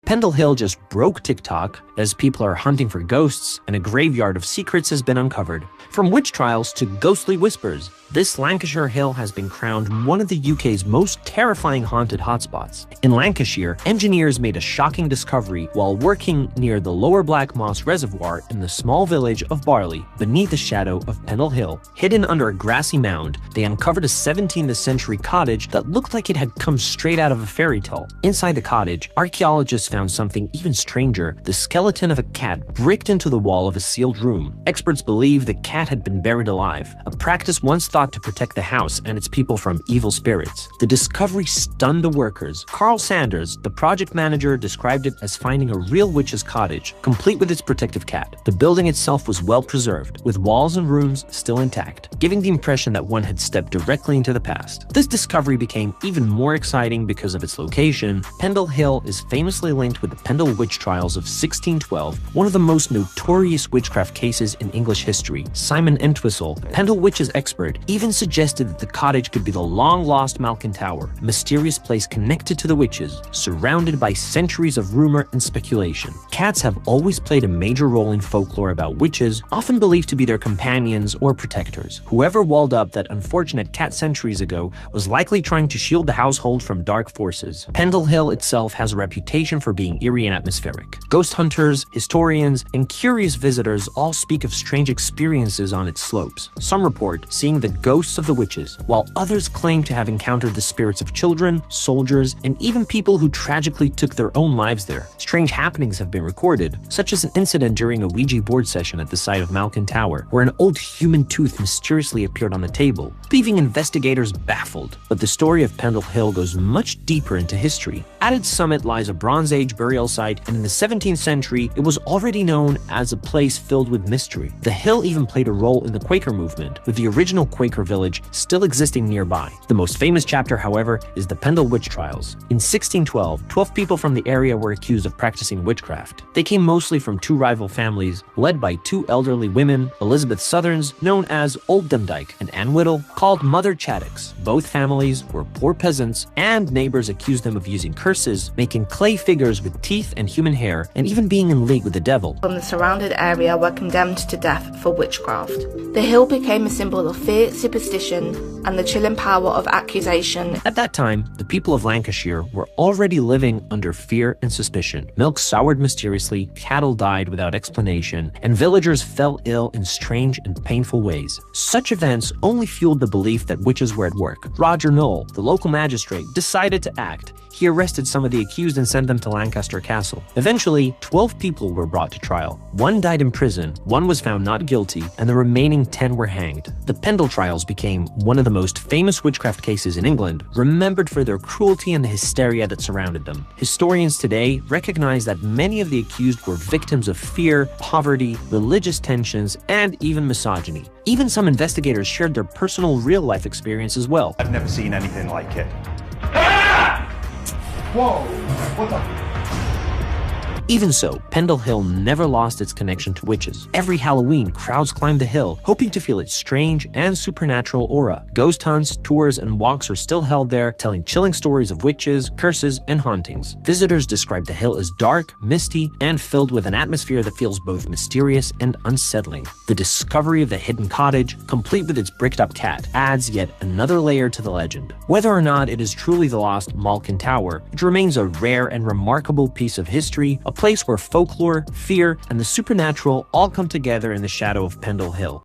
Pendle Hill just broke TikTok as people are hunting for ghosts and a graveyard of secrets has been uncovered. From witch trials to ghostly whispers, this Lancashire hill has been crowned one of the UK's most terrifying haunted hotspots. In Lancashire, engineers made a shocking discovery while working near the Lower Black Moss Reservoir in the small village of Barley, beneath the shadow of Pendle Hill. Hidden under a grassy mound, they uncovered a 17th century cottage that looked like it had come straight out of a fairy tale. Inside the cottage, archaeologists found something even stranger: the skeleton of a cat bricked into the wall of a sealed room. Experts believe the cat had been buried alive, a practice once thought to protect the house and its people from evil spirits. The discovery stunned the workers. Carl Sanders, the project manager, described it as finding a real witch's cottage, complete with its protective cat. The building itself was well preserved, with walls and rooms still intact, giving the impression that one had stepped directly into the past. This discovery became even more exciting because of its location. Pendle Hill is famously linked with the Pendle Witch Trials of 1612, one of the most notorious witchcraft cases in English history. Simon Entwistle, Pendle Witches expert, even suggested that the cottage could be the long-lost Malkin Tower, a mysterious place connected to the witches, surrounded by centuries of rumor and speculation. Cats have always played a major role in folklore about witches, often believed to be their companions or protectors. Whoever walled up that unfortunate cat centuries ago was likely trying to shield the household from dark forces. Pendle Hill itself has a reputation for being eerie and atmospheric. Ghost hunters, historians, and curious visitors all speak of strange experiences on its slopes. Some report seeing the ghosts of the witches, while others claim to have encountered the spirits of children, soldiers, and even people who tragically took their own lives there. Strange happenings have been recorded, such as an incident during a Ouija board session at the site of Malkin Tower, where an old human tooth mysteriously appeared on the table, leaving investigators baffled. But the story of Pendle Hill goes much deeper into history. At its summit lies a Bronze Age burial site, and in the 17th century, it was already known as a place filled with mystery. The hill even played a role in the Quaker movement, with the original Quaker village still existing nearby. The most famous chapter, however, is the Pendle Witch Trials. In 1612, 12 people from the area were accused of practicing witchcraft. They came mostly from two rival families, led by two elderly women, Elizabeth Southerns, known as Old Demdike, and Anne Whittle, called Mother Chaddocks. Both families were poor peasants, and neighbors accused them of using curses, making clay figures with teeth and human hair, and even being in league with the devil. From the surrounded area were condemned to death for witchcraft. The hill became a symbol of fear, superstition, and the chilling power of accusation. At that time, the people of Lancashire were already living under fear and suspicion. Milk soured mysteriously, cattle died without explanation, and villagers fell ill in strange and painful ways. Such events only fueled the belief that witches were at work. Roger Knoll, the local magistrate, decided to act. He arrested some of the accused and sent them to Lancaster Castle. Eventually, 12 people were brought to trial. One died in prison, one was found not guilty, and the remaining 10 were hanged. The Pendle Trials became one of the most famous witchcraft cases in England, remembered for their cruelty and the hysteria that surrounded them. Historians today recognize that many of the accused were victims of fear, poverty, religious tensions, and even misogyny. Even some investigators shared their personal real-life experience as well. I've never seen anything like it. Whoa, what the? Even so, Pendle Hill never lost its connection to witches. Every Halloween, crowds climbed the hill, hoping to feel its strange and supernatural aura. Ghost hunts, tours, and walks are still held there, telling chilling stories of witches, curses, and hauntings. Visitors describe the hill as dark, misty, and filled with an atmosphere that feels both mysterious and unsettling. The discovery of the hidden cottage, complete with its bricked-up cat, adds yet another layer to the legend. Whether or not it is truly the lost Malkin Tower, it remains a rare and remarkable piece of history, a place where folklore, fear, and the supernatural all come together in the shadow of Pendle Hill.